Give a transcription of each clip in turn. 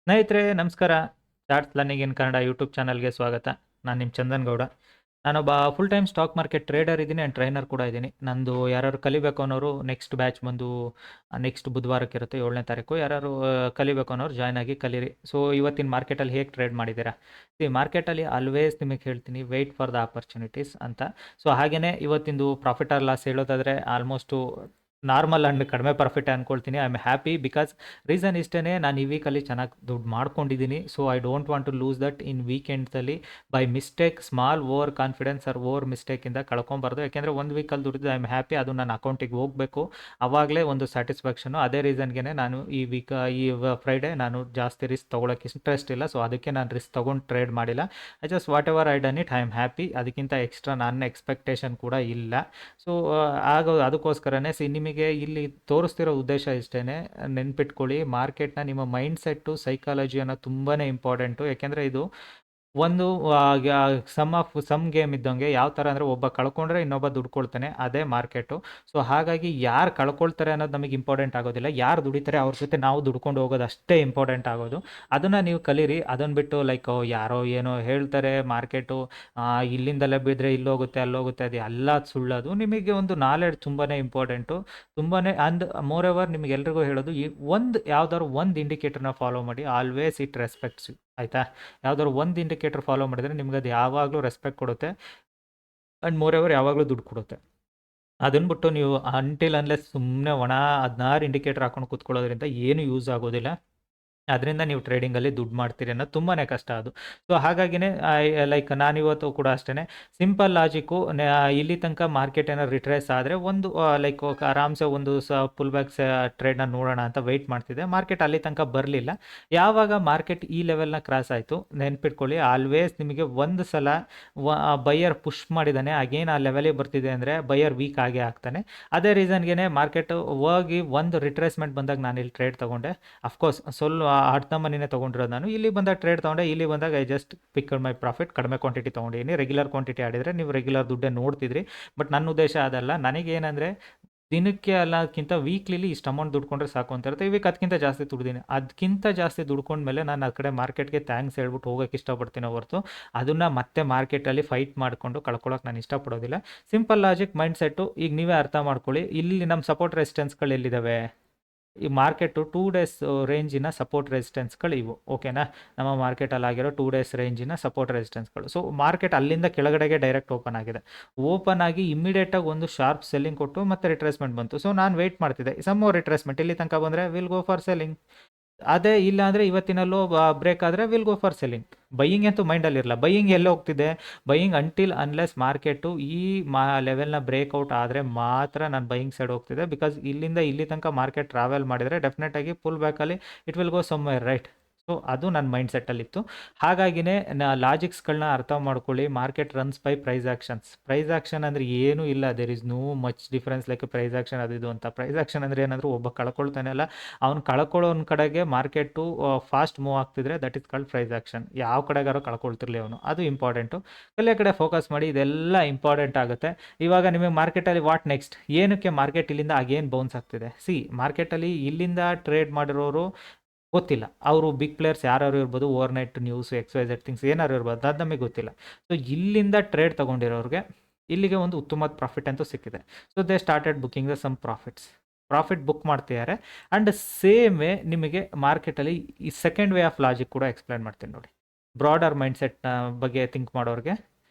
ಸ್ನೇಹಿತರೆ ನಮಸ್ಕಾರ. Charts learning in Kannada YouTube ಚಾನಲ್ಗೆ ಸ್ವಾಗತ. ನಾನು ನಿಮ್ಮ ಚಂದನ್ ಗೌಡ. ನಾನೊಬ್ಬ full time stock market trader ಇದ್ದೀನಿ ಆ್ಯಂಡ್ ಟ್ರೈನರ್ ಕೂಡ ಇದ್ದೀನಿ. ನಂದು ಯಾರು ಕಲಿಬೇಕು ಅನ್ನೋರು ನೆಕ್ಸ್ಟ್ ಬ್ಯಾಚ್ ಬಂದು ನೆಕ್ಸ್ಟ್ ಬುಧವಾರಕ್ಕೆ ಇರುತ್ತೆ 7ನೇ ತಾರೀಕು. ಯಾರು ಕಲಿಬೇಕು ಅನ್ನೋರು ಜಾಯ್ನ್ ಆಗಿ ಕಲೀರಿ. ಸೊ ಇವತ್ತಿನ ಮಾರ್ಕೆಟಲ್ಲಿ ಹೇಗೆ ಟ್ರೇಡ್ ಮಾಡಿದ್ದೀರಾ? ಈ ಮಾರ್ಕೆಟಲ್ಲಿ ಆಲ್ವೇಸ್ ನಿಮಗೆ ಹೇಳ್ತೀನಿ, ವೆಯ್ಟ್ ಫಾರ್ ದ ಆಪರ್ಚುನಿಟೀಸ್ ಅಂತ. ಸೊ ಹಾಗೆಯೇ ಇವತ್ತಿಂದು ಪ್ರಾಫಿಟ್ ಆರ್ ಲಾಸ್ ಹೇಳೋದಾದರೆ ಆಲ್ಮೋಸ್ಟು ನಾರ್ಮಲ್ ಆ್ಯಂಡ್ ಕಡಿಮೆ ಪ್ರಾಫಿಟ್ ಅಂದ್ಕೊಳ್ತೀನಿ. I am happy because reason ಇಷ್ಟೇ, ನಾನು ಈ ವೀಕಲ್ಲಿ ಚೆನ್ನಾಗಿ ದುಡ್ಡು ಮಾಡ್ಕೊಂಡಿದ್ದೀನಿ. So I don't want to lose that in ವೀಕೆಂಡ್ಸಲ್ಲಿ by mistake. Small over confidence or over ಮಿಸ್ಟೇಕಿಂದ ಕಳ್ಕೊಬಾರ್ದು. ಯಾಕೆಂದರೆ ಒಂದು ವೀಕಲ್ಲಿ ದುಡಿದು ಐ ಆಮ್ ಹ್ಯಾಪಿ, ಅದು ನನ್ನ ಅಕೌಂಟಿಗೆ ಹೋಗಬೇಕು. ಆವಾಗಲೇ ಒಂದು ಸ್ಯಾಟಿಸ್ಫ್ಯಾಕ್ಷನು. ಅದೇ ರೀಸನ್ಗೆ ನಾನು ಈ ಫ್ರೈಡೇ ನಾನು ಜಾಸ್ತಿ ರಿಸ್ಕ್ ತೊಗೊಳಕ್ಕೆ ಇಂಟ್ರೆಸ್ಟ್ ಇಲ್ಲ. ಸೊ ಅದಕ್ಕೆ ನಾನು ರಿಸ್ಕ್ ತೊಗೊಂಡು ಟ್ರೇಡ್ ಮಾಡಿಲ್ಲ. I just what ever I done it I am happy. ಅದಕ್ಕಿಂತ ಎಕ್ಸ್ಟ್ರಾ ನನ್ನ ಎಕ್ಸ್ಪೆಕ್ಟೇಷನ್ ಕೂಡ ಇಲ್ಲ. ಸೊ ಅದಕ್ಕೋಸ್ಕರನೇ ನಿಮಗೆ ಇಲ್ಲಿ ತೋರಿಸ್ತಿರೋ ಉದ್ದೇಶ ಇಷ್ಟೇ. ನೆನ್ಪಿಟ್ಕೊಳ್ಳಿ, ಮಾರ್ಕೆಟ್ನ ನಿಮ್ಮ ಮೈಂಡ್ ಸೆಟ್ಟು ಸೈಕಾಲಜಿ ಅನ್ನೋ ತುಂಬಾ ಇಂಪಾರ್ಟೆಂಟು. ಯಾಕೆಂದರೆ ಇದು ಒಂದು ಸಮ್ ಗೇಮ್ ಇದ್ದಂಗೆ. ಯಾವ ಥರ ಅಂದರೆ ಒಬ್ಬ ಕಳ್ಕೊಂಡ್ರೆ ಇನ್ನೊಬ್ಬ ದುಡ್ಕೊಳ್ತಾನೆ, ಅದೇ ಮಾರ್ಕೆಟು. ಸೊ ಹಾಗಾಗಿ ಯಾರು ಕಳ್ಕೊಳ್ತಾರೆ ಅನ್ನೋದು ನಮಗೆ ಇಂಪಾರ್ಟೆಂಟ್ ಆಗೋದಿಲ್ಲ, ಯಾರು ದುಡಿತಾರೆ ಅವ್ರ ಜೊತೆ ನಾವು ದುಡ್ಕೊಂಡು ಹೋಗೋದು ಅಷ್ಟೇ ಇಂಪಾರ್ಟೆಂಟ್ ಆಗೋದು. ಅದನ್ನು ನೀವು ಕಲೀರಿ. ಅದನ್ನು ಬಿಟ್ಟು ಲೈಕ್ ಯಾರೋ ಏನೋ ಹೇಳ್ತಾರೆ ಮಾರ್ಕೆಟು ಇಲ್ಲಿಂದಲೇ ಬಿದ್ದರೆ ಇಲ್ಲೋಗುತ್ತೆ ಅಲ್ಲೋಗುತ್ತೆ, ಅದು ಎಲ್ಲ ಸುಳ್ಳೋದು. ನಿಮಗೆ ಒಂದು ನಾಲೆಡ್ಜ್ ತುಂಬಾ ಇಂಪಾರ್ಟೆಂಟು. ತುಂಬಾ ಅಂಡ್ ಮೋರ್ ಎವರ್ ನಿಮಗೆಲ್ರಿಗೂ ಹೇಳೋದು, ಈ ಯಾವ್ದಾದ್ರು ಒಂದು ಇಂಡಿಕೇಟರ್ನ ಫಾಲೋ ಮಾಡಿ. ಆಲ್ವೇಸ್ ಇಟ್ ರೆಸ್ಪೆಕ್ಟ್ಸ್ ಯು, ಆಯಿತಾ? ಯಾವ್ದಾದ್ರು ಒಂದು ಇಂಡಿಕೇಟರ್ ಫಾಲೋ ಮಾಡಿದರೆ ನಿಮ್ಗೆ ಅದು ಯಾವಾಗಲೂ ರೆಸ್ಪೆಕ್ಟ್ ಕೊಡುತ್ತೆ ಆ್ಯಂಡ್ ಮೋರ್ ಎವರ್ ಯಾವಾಗಲೂ ದುಡ್ಡು ಕೊಡುತ್ತೆ. ಅದನ್ನು ಬಿಟ್ಟು ನೀವು ಅಂಟಿಲ್ ಅನ್ಲೆಸ್ ಸುಮ್ಮನೆ 16 ಇಂಡಿಕೇಟರ್ ಹಾಕೊಂಡು ಕೂತ್ಕೊಳ್ಳೋದ್ರಿಂದ ಏನು ಯೂಸ್ ಆಗೋದಿಲ್ಲ. ಅದರಿಂದ ನೀವು ಟ್ರೇಡಿಂಗಲ್ಲಿ ದುಡ್ಡು ಮಾಡ್ತೀರಿ ಅನ್ನೋದು ತುಂಬಾ ಕಷ್ಟ ಅದು. ಸೊ ಹಾಗಾಗಿನೇ ಲೈಕ್ ನಾನಿವತ್ತು ಕೂಡ ಅಷ್ಟೇ ಸಿಂಪಲ್ ಲಾಜಿಕ್ಕು. ಇಲ್ಲಿ ತನಕ ಮಾರ್ಕೆಟ್ ಏನಾದ್ರು ರಿಟ್ರೇಸ್ ಆದರೆ ಒಂದು ಲೈಕ್ ಆರಾಮ್ಸೆ ಒಂದು ಪುಲ್ ಬ್ಯಾಕ್ಸ್ ಟ್ರೇಡ್ನ ನೋಡೋಣ ಅಂತ ವೆಯ್ಟ್ ಮಾಡ್ತಿದ್ದೆ. ಮಾರ್ಕೆಟ್ ಅಲ್ಲಿ ತನಕ ಬರಲಿಲ್ಲ. ಯಾವಾಗ ಮಾರ್ಕೆಟ್ ಈ ಲೆವೆಲ್ನ ಕ್ರಾಸ್ ಆಯಿತು, ನೆನ್ಪಿಟ್ಕೊಳ್ಳಿ, ಆಲ್ವೇಸ್ ನಿಮಗೆ ಒಂದು ಸಲ ಬೈಯರ್ ಪುಷ್ ಮಾಡಿದ್ದಾನೆ, ಅಗೇನ್ ಆ ಲೆವೆಲಿಗೆ ಬರ್ತಿದೆ ಅಂದರೆ ಬೈಯರ್ ವೀಕ್ ಆಗೇ ಆಗ್ತಾನೆ. ಅದೇ ರೀಸನ್ಗೆ ಮಾರ್ಕೆಟ್ ಹೋಗಿ ಒಂದು ರಿಟ್ರೇಸ್ಮೆಂಟ್ ಬಂದಾಗ ನಾನು ಇಲ್ಲಿ ಟ್ರೇಡ್ ತೊಗೊಂಡೆ. ಅಫ್ಕೋರ್ಸ್ ಅರ್ಧ ಮನಿನೇ ತೊಗೊಂಡಿರೋದು ನಾನು. ಇಲ್ಲಿ ಬಂದಾಗ ಟ್ರೇಡ್ ತೊಗೊಂಡೆ. ಇಲ್ಲಿ ಬಂದಾಗ I just picked my profit. ಕಡಿಮೆ ಕ್ವಾಂಟಿಟಿ ತೊಗೊಂಡಿದ್ದೀನಿ. ರೆಗ್ಯುಲರ್ ಕ್ವಾಂಟಿಟಿ ಆಡಿದರೆ ನೀವು ರೆಗ್ಯುಲರ್ ದುಡ್ಡೇ ನೋಡ್ತಿದ್ರಿ. ಬಟ್ ನನ್ನ ಉದ್ದೇಶ ಅದಲ್ಲ. ನನಗೇನಂದರೆ ದಿನಕ್ಕೆ ಅಲ್ಲಕ್ಕಿಂತ ವೀಕ್ಲಿಲಿ ಇಷ್ಟು ಅಮೌಂಟ್ ದುಡ್ಕೊಂಡ್ರೆ ಸಾಕು ಅಂತ ಇರುತ್ತೆ. ಈ ವೀಕ್ ಅದಕ್ಕಿಂತ ಜಾಸ್ತಿ ದುಡ್ದಿನಿ. ಅದಕ್ಕಿಂತ ಜಾಸ್ತಿ ದುಡ್ಕೊಂಡ್ಮೇಲೆ ನಾನು ಆ ಕಡೆ ಮಾರ್ಕೆಟ್ಗೆ ಥ್ಯಾಂಕ್ಸ್ ಹೇಳ್ಬಿಟ್ಟು ಹೋಗೋಕ್ಕೆ ಇಷ್ಟಪಡ್ತೀನಿ ಹೊರತು ಅದನ್ನು ಮತ್ತೆ ಮಾರ್ಕೆಟಲ್ಲಿ ಫೈಟ್ ಮಾಡಿಕೊಂಡು ಕಳ್ಕೊಳ್ಳೋಕೆ ನಾನು ಇಷ್ಟಪಡೋದಿಲ್ಲ. Simple logic mind set. ಈಗ ನೀವೇ ಅರ್ಥ ಮಾಡ್ಕೊಳ್ಳಿ, ಇಲ್ಲಿ ನಮ್ಮ ಸಪೋರ್ಟ್ ರೆಸಿಸ್ಟೆನ್ಸ್ಗಳು ಎಲ್ಲಿದ್ದಾವೆ? ಈ ಮಾರ್ಕೆಟು 2 ಡೇಸ್ ರೇಂಜಿನ ಸಪೋರ್ಟ್ ರೆಸಿಸ್ಟೆನ್ಸ್ಗಳು ಇವು, ಓಕೆನಾ? ನಮ್ಮ ಮಾರ್ಕೆಟಲ್ಲಿ ಆಗಿರೋ 2 ಡೇಸ್ ರೇಂಜಿನ ಸಪೋರ್ಟ್ ರೆಸಿಸ್ಟೆನ್ಸ್ಗಳು. ಸೊ ಮಾರ್ಕೆಟ್ ಅಲ್ಲಿಂದ ಕೆಳಗಡೆಗೆ ಡೈರೆಕ್ಟ್ ಓಪನ್ ಆಗಿದೆ. ಓಪನ್ ಆಗಿ ಇಮ್ಮಿಡಿಯೇಟಾಗಿ ಒಂದು ಶಾರ್ಪ್ ಸೆಲ್ಲಿಂಗ್ ಕೊಟ್ಟು ಮತ್ತೆ ರಿಟ್ರೇಸ್ಮೆಂಟ್ ಬಂತು. ಸೊ ನಾನು ವೆಯ್ಟ್ ಮಾಡ್ತಿದ್ದೆ, ಸಮ್ ಮೋರ್ ರಿಟ್ರೇಸ್ಮೆಂಟ್ ಇಲ್ಲಿ ತನಕ ಬಂದರೆ ವಿಲ್ ಗೋ ಫಾರ್ ಸೆಲ್ಲಿಂಗ್. ಅದೇ ಇಲ್ಲ ಅಂದರೆ ಇವತ್ತಿನಲ್ಲೂ ಬ್ರೇಕ್ ಆದರೆ will go for selling. Buying ಅಂತೂ ಮೈಂಡಲ್ಲಿರಲ್ಲ. ಬೈಯಿಂಗ್ ಎಲ್ಲೇ ಹೋಗ್ತಿದೆ? ಬೈಯಿಂಗ್ ಅಂಟಿಲ್ ಅನ್ಲೆಸ್ ಮಾರ್ಕೆಟು ಈ ಲೆವೆಲ್ನ ಬ್ರೇಕ್ಔಟ್ ಆದರೆ ಮಾತ್ರ ನಾನು ಬೈಯಿಂಗ್ ಸೈಡ್ ಹೋಗ್ತಿದ್ದೆ. ಬಿಕಾಸ್ ಇಲ್ಲಿಂದ ಇಲ್ಲಿ ತನಕ ಮಾರ್ಕೆಟ್ ಟ್ರಾವೆಲ್ ಮಾಡಿದರೆ ಡೆಫಿನೆಟಾಗಿ ಪುಲ್ ಬ್ಯಾಕಲ್ಲಿ it will go somewhere, right? So ಅದು ನನ್ನ ಮೈಂಡ್ ಸೆಟ್ಟಲ್ಲಿತ್ತು. ಹಾಗಾಗಿನೇ ಲಾಜಿಕ್ಸ್ಗಳನ್ನ ಅರ್ಥ ಮಾಡ್ಕೊಳ್ಳಿ. Market runs by price actions. Price action ಅಂದರೆ ಏನೂ ಇಲ್ಲ. There is no much difference like price action ಅದು ಇದು ಅಂತ. ಪ್ರೈಸ್ ಆ್ಯಕ್ಷನ್ ಅಂದರೆ ಏನಾದರೂ ಒಬ್ಬ ಕಳ್ಕೊಳ್ತಾನೆ ಅಲ್ಲ, ಅವ್ನು ಕಳ್ಕೊಳ್ಳೋನ ಕಡೆಗೆ ಮಾರ್ಕೆಟು ಫಾಸ್ಟ್ ಮೂವ್ ಆಗ್ತಿದ್ರೆ that is called price action. ಯಾವ ಕಡೆಗಾರೋ ಕಳ್ಕೊಳ್ತಿರ್ಲಿ ಅವನು, ಅದು ಇಂಪಾರ್ಟೆಂಟು. ಕಲೆ ಕಡೆ ಫೋಕಸ್ ಮಾಡಿ, ಇದೆಲ್ಲ ಇಂಪಾರ್ಟೆಂಟ್ ಆಗುತ್ತೆ. ಇವಾಗ ನಿಮಗೆ ಮಾರ್ಕೆಟಲ್ಲಿ ವಾಟ್ ನೆಕ್ಸ್ಟ್? ಏನಕ್ಕೆ ಮಾರ್ಕೆಟ್ ಇಲ್ಲಿಂದ ಅಗೇನ್ ಬೌನ್ಸ್ ಆಗ್ತಿದೆ? ಮಾರ್ಕೆಟಲ್ಲಿ ಇಲ್ಲಿಂದ ಟ್ರೇಡ್ ಮಾಡಿರೋರು ಗೊತ್ತಿಲ್ಲ. ಅವರು ಬಿಗ್ ಪ್ಲೇಯರ್ಸ್ ಯಾರ್ಯಾರು ಇರ್ಬೋದು, ಓವರ್ನೈಟ್ ನ್ಯೂಸ್ XYZ ಥಿಂಗ್ಸ್ ಏನಾರು ಇರ್ಬೋದು, ಅದು ನಮಗೆ ಗೊತ್ತಿಲ್ಲ. ಸೊ ಇಲ್ಲಿಂದ ಟ್ರೇಡ್ ತೊಗೊಂಡಿರೋರಿಗೆ ಇಲ್ಲಿಗೆ ಒಂದು ಉತ್ತಮವಾದ ಪ್ರಾಫಿಟ್ ಅಂತೂ ಸಿಕ್ಕಿದೆ. So they started booking the some profit book ಮಾಡ್ತಿದ್ದಾರೆ. ಆ್ಯಂಡ್ ಸೇಮ್ ವೇ ನಿಮಗೆ ಮಾರ್ಕೆಟಲ್ಲಿ ಈ ಸೆಕೆಂಡ್ ವೇ ಆಫ್ ಲಾಜಿಕ್ ಕೂಡ ಎಕ್ಸ್ಪ್ಲೈನ್ ಮಾಡ್ತೀನಿ ನೋಡಿ. ಬ್ರಾಡರ್ ಮೈಂಡ್ಸೆಟ್ನ ಬಗ್ಗೆ ಥಿಂಕ್ ಮಾಡೋರಿಗೆ,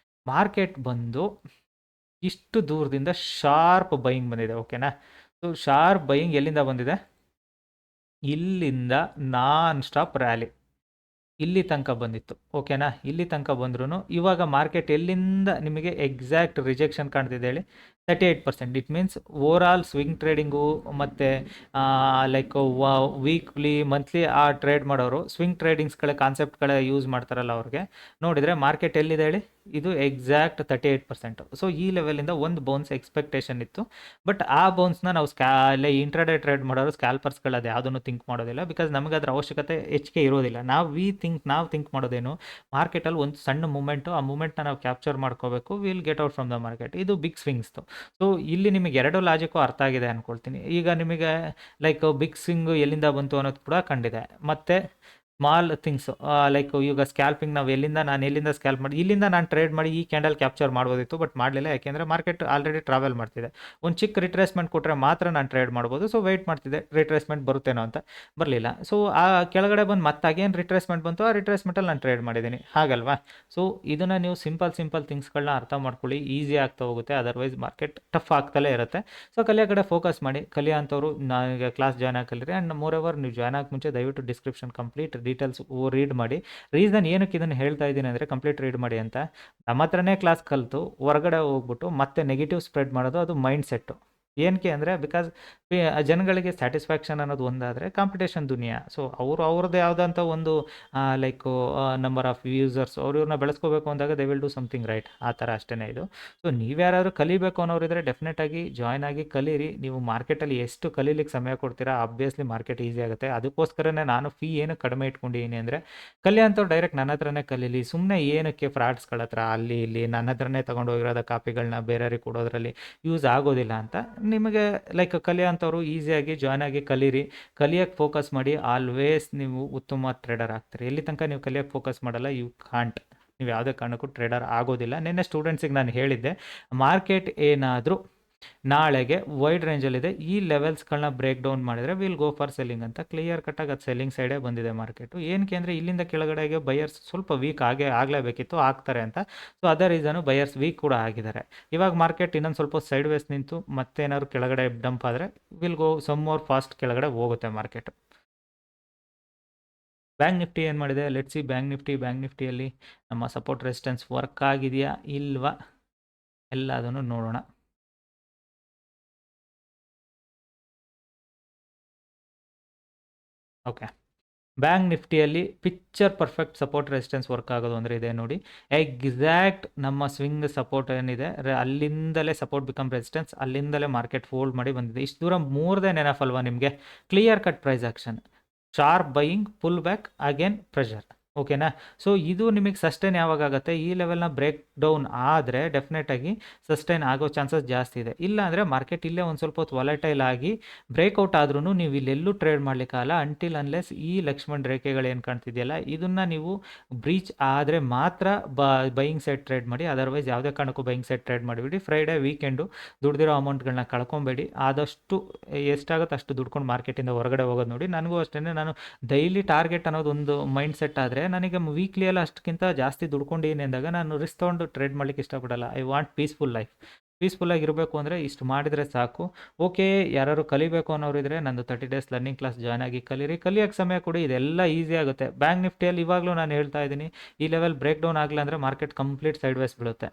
ಮಾರ್ಕೆಟ್ ಬಂದು ಇಷ್ಟು ದೂರದಿಂದ ಶಾರ್ಪ್ ಬೈಯಿಂಗ್ ಬಂದಿದೆ, ಓಕೆನಾ? ಸೊ ಶಾರ್ಪ್ ಬೈಯಿಂಗ್ ಎಲ್ಲಿಂದ ಬಂದಿದೆ? ಇಲ್ಲಿಂದ ನಾನ್ ಸ್ಟಾಪ್ ರ್ಯಾಲಿ ಇಲ್ಲಿ ತನಕ ಬಂದಿತ್ತು, ಓಕೆನಾ? ಇಲ್ಲಿ ತನಕ ಬಂದ್ರೂ ಇವಾಗ ಮಾರ್ಕೆಟ್ ಎಲ್ಲಿಂದ ನಿಮಗೆ ಎಕ್ಸಾಕ್ಟ್ ರಿಜೆಕ್ಷನ್ ಕಾಣ್ತಿದೆ ಹೇಳಿ? 38%. It means over all swing trading ಮತ್ತು ಲೈಕ್ ವೀಕ್ಲಿ ಮಂತ್ಲಿ ಆ ಟ್ರೇಡ್ ಮಾಡೋರು ಸ್ವಿಂಗ್ ಟ್ರೇಡಿಂಗ್ಸ್ಗಳ ಕಾನ್ಸೆಪ್ಟ್ಗಳೇ ಯೂಸ್ ಮಾಡ್ತಾರಲ್ಲ, ಅವ್ರಿಗೆ ನೋಡಿದರೆ ಮಾರ್ಕೆಟ್ ಎಲ್ಲಿದೆ ಹೇಳಿ? ಇದು ಎಕ್ಸಾಕ್ಟ್ 38%. ಸೊ ಈ ಲೆವೆಲಿಂದ ಒಂದು ಬೌನ್ಸ್ ಎಕ್ಸ್ಪೆಕ್ಟೇಷನ್ ಇತ್ತು. ಬಟ್ ಆ ಬೌನ್ಸ್ನ ನಾವು ಇಂಟ್ರಾಡೇ ಟ್ರೇಡ್ ಮಾಡೋರು ಸ್ಕ್ಯಾಲ್ಪರ್ಸ್ಗಳು ಅದು ಯಾವುದನ್ನು ಥಿಂಕ್ ಮಾಡೋದಿಲ್ಲ. ಬಿಕಾಸ್ ನಮಗೆ ಅದರ ಅವಶ್ಯಕತೆ ಹೆಚ್ಚಿಗೆ ಇರೋದಿಲ್ಲ. ನಾವು ಥಿಂಕ್ ಮಾಡೋದೇನು? ಮಾರ್ಕೆಟಲ್ಲಿ ಒಂದು ಸಣ್ಣ ಮೂಮೆಂಟು, ಆ ಮೂಮೆಂಟ್ನ ನಾವು ಕ್ಯಾಪ್ಚರ್ ಮಾಡ್ಕೋಬೇಕು. Will get out from the market. ಇದು ಬಿಗ್ ಸ್ವಿಂಗ್ಸ್ದು. ಸೊ ಇಲ್ಲಿ ನಿಮಗೆ ಎರಡು ಲಾಜಿಕ್ಕು ಅರ್ಥ ಆಗಿದೆ ಅಂದ್ಕೊಳ್ತೀನಿ. ಈಗ ನಿಮಗೆ ಲೈಕ್ ಬಿಗ್ ಸ್ವಿಂಗ್ ಎಲ್ಲಿಂದ ಬಂತು ಅನ್ನೋದು ಕೂಡ ಕಂಡಿದೆ. ಮತ್ತು ಸ್ಮಾಲ್ ಥಿಂಗ್ಸ್ ಲೈಕ್ ಈಗ ಸ್ಕ್ಯಾಲ್ಪಿಂಗ್ ನಾವು ಎಲ್ಲಿಂದ ಸ್ಕ್ಯಾಲ್ಪ್ ಮಾಡಿ ಇಲ್ಲಿಂದ ನಾನು ಟ್ರೇಡ್ ಮಾಡಿ ಈ ಕ್ಯಾಂಡಲ್ ಕ್ಯಾಪ್ಚರ್ ಮಾಡ್ಬೋದಿತ್ತು, ಬಟ್ ಮಾಡಲಿಲ್ಲ. ಯಾಕೆಂದರೆ ಮಾರ್ಕೆಟ್ ಆಲ್ರೆಡಿ ಟ್ರಾವೆಲ್ ಮಾಡ್ತಿದೆ. ಒಂದು ಚಿಕ್ಕ ರಿಟ್ರೇಸ್ಮೆಂಟ್ ಕೊಟ್ಟರೆ ಮಾತ್ರ ನಾನು ಟ್ರೇಡ್ ಮಾಡ್ಬೋದು. ಸೊ ವೆಯ್ಟ್ ಮಾಡ್ತಿದ್ದೆ ರಿಟ್ರೇಸ್ಮೆಂಟ್ ಬರುತ್ತೇನೋ ಅಂತ, ಬರಲಿಲ್ಲ. ಸೊ ಆ ಕೆಳಗಡೆ ಬಂದು ಮತ್ತೆ ಅಗೇನ್ ರಿಟ್ರೇಸ್ಮೆಂಟ್ ಬಂತು, ಆ ರಿಟ್ರೇಸ್ಮೆಂಟಲ್ಲಿ ನಾನು ಟ್ರೇಡ್ ಮಾಡಿದ್ದೀನಿ, ಹಾಗಲ್ವಾ? ಸೊ ಇದನ್ನು ನೀವು ಸಿಂಪಲ್ ಥಿಂಗ್ಸ್ಗಳನ್ನ ಅರ್ಥ ಮಾಡ್ಕೊಳ್ಳಿ, ಈಸಿ ಆಗ್ತಾ ಹೋಗುತ್ತೆ. ಅದರ್ವೈಸ್ ಮಾರ್ಕೆಟ್ ಟಫ್ ಆಗ್ತಲೇ ಇರುತ್ತೆ. ಸೊ ಕಲಿಯೋ ಕಡೆ ಫೋಕಸ್ ಮಾಡಿ. ಕಲಿಯೋ ಅಂಥವ್ರು ನನಗೆ ಕ್ಲಾಸ್ ಜಾಯ್ನ್ ಆಗಲಿರಿ. ಆ್ಯಂಡ್ ಮೋರ್ ಓವರ್ ನೀವು ಜಾಯ್ನ್ ಆಗೋಕ್ಕೆ ಮುಂಚೆ ದಯವಿಟ್ಟು ಡಿಸ್ಕ್ರಿಪ್ಷನ್ ಕಂಪ್ಲೀಟ್ ಡೀಟೇಲ್ಸ್ ರೀಡ್ ಮಾಡಿ. ರೀಸನ್ ಏನಕ್ಕೆ ಇದನ್ನು ಹೇಳ್ತಾ ಇದ್ದೀನಿ ಅಂದರೆ, ಕಂಪ್ಲೀಟ್ ರೀಡ್ ಮಾಡಿ ಅಂತ. ನಮ್ಮ ಹತ್ರನೇ ಕ್ಲಾಸ್ ಕಲಿತು ಹೊರಗಡೆ ಹೋಗ್ಬಿಟ್ಟು ಮತ್ತೆ ನೆಗೆಟಿವ್ ಸ್ಪ್ರೆಡ್ ಮಾಡೋದು, ಅದು ಮೈಂಡ್ ಸೆಟ್ಟು. ಏನಕ್ಕೆ ಅಂದರೆ, ಬಿಕಾಸ್ ಜನಗಳಿಗೆ ಸ್ಯಾಟಿಸ್ಫ್ಯಾಕ್ಷನ್ ಅನ್ನೋದು ಒಂದಾದರೆ ಕಾಂಪಿಟೇಷನ್ ದುನಿಯಾ. ಸೊ ಅವ್ರದ್ದು ಯಾವುದಂಥ ಒಂದು ಲೈಕ್ ನಂಬರ್ ಆಫ್ ಯೂಸರ್ಸ್ ಇವ್ರನ್ನ ಬೆಳೆಸ್ಕೋಬೇಕು ಅಂದಾಗ they will do something right, ಆ ಥರ ಅಷ್ಟೇ ಇದು. ಸೊ ನೀವ್ಯಾರಾದ್ರೂ ಕಲಿಬೇಕು ಅನ್ನೋರಿದ್ರೆ ಡೆಫಿನೆಟಾಗಿ ಜಾಯ್ನ್ ಆಗಿ ಕಲೀರಿ. ನೀವು ಮಾರ್ಕೆಟಲ್ಲಿ ಎಷ್ಟು ಕಲೀಲಿಕ್ಕೆ ಸಮಯ ಕೊಡ್ತೀರಾ, ಆಬ್ವಿಯಸ್ಲಿ ಮಾರ್ಕೆಟ್ ಈಸಿ ಆಗುತ್ತೆ. ಅದಕ್ಕೋಸ್ಕರನೇ ನಾನು ಫೀ ಏನು ಕಡಿಮೆ ಇಟ್ಕೊಂಡಿದ್ದೀನಿ ಅಂದರೆ, ಕಲಿಯೋಂಥವ್ರು ಡೈರೆಕ್ಟ್ ನನ್ನ ಹತ್ರನೇ ಕಲೀಲಿ. ಸುಮ್ಮನೆ ಏನಕ್ಕೆ ಫ್ರಾಡ್ಸ್ಗಳ ಹತ್ರ ಅಲ್ಲಿ ಇಲ್ಲಿ ನನ್ನ ಹತ್ರನೇ ತೊಗೊಂಡು ಹೋಗಿರೋದ ಕಾಪಿಗಳನ್ನ ಬೇರೆಯವ್ರಿಗೆ ಕೊಡೋದ್ರಲ್ಲಿ ಯೂಸ್ ಆಗೋದಿಲ್ಲ ಅಂತ. ನಿಮಗೆ ಲೈಕ್ ಕಲಿಯೋಂಥವ್ರು ಈಸಿಯಾಗಿ ಜಾಯ್ನ್ ಆಗಿ ಕಲೀರಿ. ಕಲಿಯೋಕ್ಕೆ ಫೋಕಸ್ ಮಾಡಿ. ಆಲ್ವೇಸ್ ನೀವು ಉತ್ತಮ ಟ್ರೇಡರ್ ಆಗ್ತೀರಿ. ಎಲ್ಲಿ ತನಕ ನೀವು ಕಲಿಯೋಕ್ಕೆ ಫೋಕಸ್ ಮಾಡಲ್ಲ, ಯು ಕಾಂಟ್, ನೀವು ಯಾವುದೇ ಕಾರಣಕ್ಕೂ ಟ್ರೇಡರ್ ಆಗೋದಿಲ್ಲ. ನಿನ್ನೆ ಸ್ಟೂಡೆಂಟ್ಸಿಗೆ ನಾನು ಹೇಳಿದ್ದೆ, ಮಾರ್ಕೆಟ್ ಏನಾದರೂ ನಾಳೆಗೆ ವೈಡ್ ರೇಂಜಲ್ಲಿದೆ, ಈ ಲೆವೆಲ್ಸ್ಗಳನ್ನ ಬ್ರೇಕ್ ಡೌನ್ ಮಾಡಿದರೆ ವಿಲ್ ಗೋ ಫಾರ್ ಸೆಲ್ಲಿಂಗ್ ಅಂತ. ಕ್ಲಿಯರ್ ಕಟ್ಟಾಗಿ ಅದು ಸೆಲ್ಲಿಂಗ್ ಸೈಡೇ ಬಂದಿದೆ ಮಾರ್ಕೆಟು. ಏನಕ್ಕೆ ಅಂದರೆ, ಇಲ್ಲಿಂದ ಕೆಳಗಡೆಗೆ ಬಯರ್ಸ್ ಸ್ವಲ್ಪ ವೀಕ್ ಆಗಲೇಬೇಕಿತ್ತು, ಆಗ್ತಾರೆ ಅಂತ. ಸೊ ಅದೇ ರೀಸನು ಬಯರ್ಸ್ ವೀಕ್ ಕೂಡ ಆಗಿದ್ದಾರೆ. ಇವಾಗ ಮಾರ್ಕೆಟ್ ಇನ್ನೊಂದು ಸ್ವಲ್ಪ ಸೈಡ್ ವೇಸ್ ನಿಂತು ಮತ್ತೇನಾದ್ರು ಕೆಳಗಡೆ ಡಂಪ್ ಆದರೆ will go some more fast ಕೆಳಗಡೆ ಹೋಗುತ್ತೆ ಮಾರ್ಕೆಟ್. ಬ್ಯಾಂಕ್ ನಿಫ್ಟಿ ಏನು ಮಾಡಿದೆ, ಲೆಟ್ಸಿ. ಬ್ಯಾಂಕ್ ನಿಫ್ಟಿಯಲ್ಲಿ ನಮ್ಮ ಸಪೋರ್ಟ್ ರೆಸಿಸ್ಟೆನ್ಸ್ ವರ್ಕ್ ಆಗಿದೆಯಾ ಇಲ್ವಾ ಎಲ್ಲದನ್ನು ನೋಡೋಣ. ಓಕೆ, ಬ್ಯಾಂಕ್ ನಿಫ್ಟಿಯಲ್ಲಿ picture perfect support resistance work ಆಗೋದು ಅಂದರೆ ಇದೆ ನೋಡಿ. ಎಕ್ಸಾಕ್ಟ್ ನಮ್ಮ ಸ್ವಿಂಗ್ ಸಪೋರ್ಟ್ ಏನಿದೆ ಅಲ್ಲಿಂದಲೇ ಸಪೋರ್ಟ್ ಬಿಕಮ್ ರೆಸಿಸ್ಟೆನ್ಸ್, ಅಲ್ಲಿಂದಲೇ ಮಾರ್ಕೆಟ್ ಫೋಲ್ಡ್ ಮಾಡಿ ಬಂದಿದೆ. ಇಷ್ಟು ದೂರ ಮೂರ್ದೇ ನೆನಪಲ್ವಾ ನಿಮಗೆ? Clear cut price action, sharp buying, pull back, again pressure. ಓಕೆನಾ? ಸೊ ಇದು ನಿಮಗೆ ಸಸ್ಟೈನ್ ಯಾವಾಗ ಆಗುತ್ತೆ, ಈ ಲೆವೆಲ್ನ ಬ್ರೇಕ್ ಡೌನ್ ಆದರೆ ಡೆಫಿನೆಟಾಗಿ ಸಸ್ಟೈನ್ ಆಗೋ ಚಾನ್ಸಸ್ ಜಾಸ್ತಿ ಇದೆ. ಇಲ್ಲ ಅಂದರೆ ಮಾರ್ಕೆಟ್ ಇಲ್ಲೇ ಒಂದು ಸ್ವಲ್ಪ ಹೊತ್ತು ವಾಲಟೈಲ್ ಆಗಿ ಬ್ರೇಕ್ಔಟ್ ಆದ್ರೂ ನೀವು ಇಲ್ಲೆಲ್ಲೂ ಟ್ರೇಡ್ ಮಾಡಲಿಕ್ಕಾಗಲ್ಲ, ಅಂಟಿಲ್ ಅನ್ಲೆಸ್ ಈ ಲಕ್ಷ್ಮಣ್ ರೇಖೆಗಳೇನು ಕಾಣ್ತಿದೆಯಲ್ಲ ಇದನ್ನು ನೀವು ಬ್ರೀಚ್ ಆದರೆ ಮಾತ್ರ ಬೈಯಿಂಗ್ ಸೈಡ್ ಟ್ರೇಡ್ ಮಾಡಿ. ಅದರ್ವೈಸ್ ಯಾವುದೇ ಕಾರಣಕ್ಕೂ ಬೈಯಿಂಗ್ ಸೈಡ್ ಟ್ರೇಡ್ ಮಾಡಿಬಿಡಿ. ಫ್ರೈಡೇ ವೀಕೆಂಡು ದುಡ್ದಿರೋ ಅಮೌಂಟ್ಗಳನ್ನ ಕಳ್ಕೊಬೇಡಿ. ಆದಷ್ಟು ಎಷ್ಟಾಗುತ್ತೆ ಅಷ್ಟು ದುಡ್ಕೊಂಡು ಮಾರ್ಕೆಟಿಂದ ಹೊರಗಡೆ ಹೋಗೋದು ನೋಡಿ. ನನಗೂ ಅಷ್ಟೇ, ನಾನು ಡೈಲಿ ಟಾರ್ಗೆಟ್ ಅನ್ನೋದು ಒಂದು ಮೈಂಡ್ ಸೆಟ್ ಆದರೆ ನನಗೆ ವೀಕ್ಲಿಯಲ್ಲಿ ಅಷ್ಟಕ್ಕಿಂತ ಜಾಸ್ತಿ ದುಡ್ಕೊಂಡಿದ್ದೀನಿ ಅಂದಾಗ ನಾನು ರಿಸ್ಕ್ ತೊಗೊಂಡು ಟ್ರೇಡ್ ಮಾಡಲಿಕ್ಕೆ ಇಷ್ಟಪಡಲ್ಲ. I want peaceful life. ಪೀಸ್ಫುಲ್ಲಾಗಿ ಇರಬೇಕು ಅಂದರೆ ಇಷ್ಟು ಮಾಡಿದರೆ ಸಾಕು. ಓಕೆ, ಯಾರು ಕಲಿಬೇಕು ಅನ್ನೋರಿದ್ರೆ ನಂದು 30 days ಲರ್ನಿಂಗ್ ಕ್ಲಾಸ್ ಜಾಯ್ನ್ ಆಗಿ ಕಲೀರಿ. ಕಲಿಯೋಕ್ಕೆ ಸಮಯ ಕೊಡಿ, ಇದೆಲ್ಲ ಈಸಿ ಆಗುತ್ತೆ. ಬ್ಯಾಂಕ್ ನಿಫ್ಟಿಯಲ್ಲಿ ಇವಾಗಲೂ ನಾನು ಹೇಳ್ತಾ ಇದ್ದೀನಿ, ಈ ಲೆವೆಲ್ ಬ್ರೇಕ್ ಡೌನ್ ಆಗಲ್ಲ ಅಂದರೆ ಮಾರ್ಕೆಟ್ ಕಂಪ್ಲೀಟ್ ಸೈಡ್ ವೇಸ್ ಬೀಳುತ್ತೆ.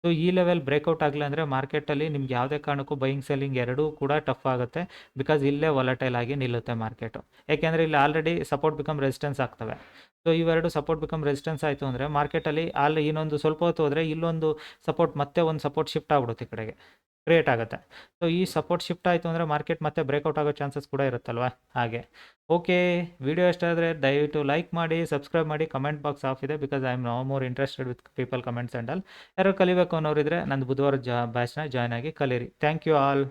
ಸೊ ಈ ಲೆವೆಲ್ ಬ್ರೇಕ್ಔಟ್ ಆಗಲ್ಲ ಅಂದರೆ ಮಾರ್ಕೆಟಲ್ಲಿ ನಿಮ್ಗೆ ಯಾವುದೇ ಕಾರಣಕ್ಕೂ ಬೈಯಿಂಗ್ ಸೆಲ್ಲಿಂಗ್ ಎರಡೂ ಕೂಡ ಟಫ್ ಆಗುತ್ತೆ. ಬಿಕಾಸ್ ಇಲ್ಲೇ ವಾಲಟೈಲ್ ಆಗಿ ನಿಲ್ಲುತ್ತೆ ಮಾರ್ಕೆಟು. ಯಾಕೆಂದರೆ ಇಲ್ಲಿ ಆಲ್ರೆಡಿ ಸಪೋರ್ಟ್ ಬಿಕಮ್ ರೆಸಿಸ್ಟೆನ್ಸ್ ಆಗ್ತವೆ. ಸೊ ಇವೆರಡು ಸಪೋರ್ಟ್ ಬಿಕಮ್ ರೆಸಿಸ್ಟೆನ್ಸ್ ಆಯಿತು ಅಂದರೆ ಮಾರ್ಕೆಟಲ್ಲಿ ಇನ್ನೊಂದು ಸ್ವಲ್ಪ ಹೊತ್ತು ಹೋದರೆ ಇಲ್ಲೊಂದು ಸಪೋರ್ಟ್, ಮತ್ತೆ ಒಂದು ಸಪೋರ್ಟ್ ಶಿಫ್ಟ್ ಆಗ್ಬಿಡುತ್ತೆ ಈ ಕಡೆಗೆ, ಕ್ರಿಯೇಟ್ ಆಗುತ್ತೆ. ಸೊ ಈ ಸಪೋರ್ಟ್ ಶಿಫ್ಟ್ ಆಯಿತು ಅಂದರೆ ಮಾರ್ಕೆಟ್ ಮತ್ತೆ ಬ್ರೇಕ್ಔಟ್ ಆಗೋ ಚಾನ್ಸಸ್ ಕೂಡ ಇರುತ್ತಲ್ವ, ಹಾಗೆ. ಓಕೆ, ವಿಡಿಯೋ ಇಷ್ಟ ಆದರೆ ದಯವಿಟ್ಟು ಲೈಕ್ ಮಾಡಿ, ಸಬ್ಸ್ಕ್ರೈಬ್ ಮಾಡಿ. ಕಮೆಂಟ್ ಬಾಕ್ಸ್ ಆಫ್ ಇದೆ, because I am no more interested with people comments and all. ಯಾರು ಕಲಿಬೇಕು ಅನ್ನೋರಿದ್ರೆ ನಂದು ಬುಧವಾರ ಬ್ಯಾಚ್ನ ಜಾಯ್ನ್ ಆಗಿ ಕಲೀರಿ. Thank you all.